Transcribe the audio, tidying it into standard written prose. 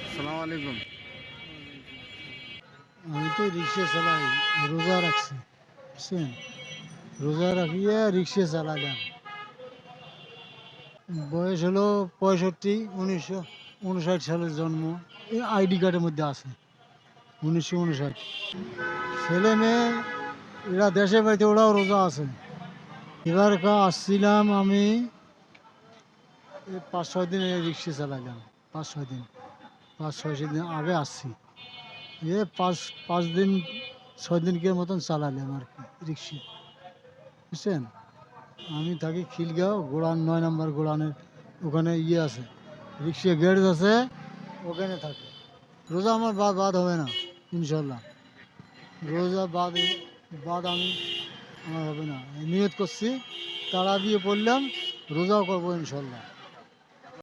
আসসালামু আলাইকুম। আমি তো রিক্সা চালাই, রোজা রাখছি, বুঝছেন? রোজা রাখিয়ে রিক্সা চালালাম। বয়স হলো 65, 1959 সালের জন্ম। এই আইডি কার্ডের মধ্যে আছে 1959। ছেলে মেয়ে এরা দেশে বাড়িতে, ওরাও রোজা আছে। এবার আসছিলাম আমি, 5-6 দিন রিক্সা চালাইলাম। 5-6 দিন, 5-6 দিন আগে আসছি। এ পাঁচ 5 দিন 6 দিনকে মতন চালালাম আর কি রিক্সা, বুঝছেন? আমি থাকি খিলগাঁও, গোড়ান 9 নম্বর গোড়ানের ওখানে আছে, রিক্সা গ্যারেজ আছে, ওখানে থাকি। রোজা আমার বাদ হবে না ইনশাল্লাহ। রোজা বাদ আমার হবে না, নিয়ত করছি, তারা দিয়ে পড়লাম, রোজাও করবো ইনশাল্লাহ।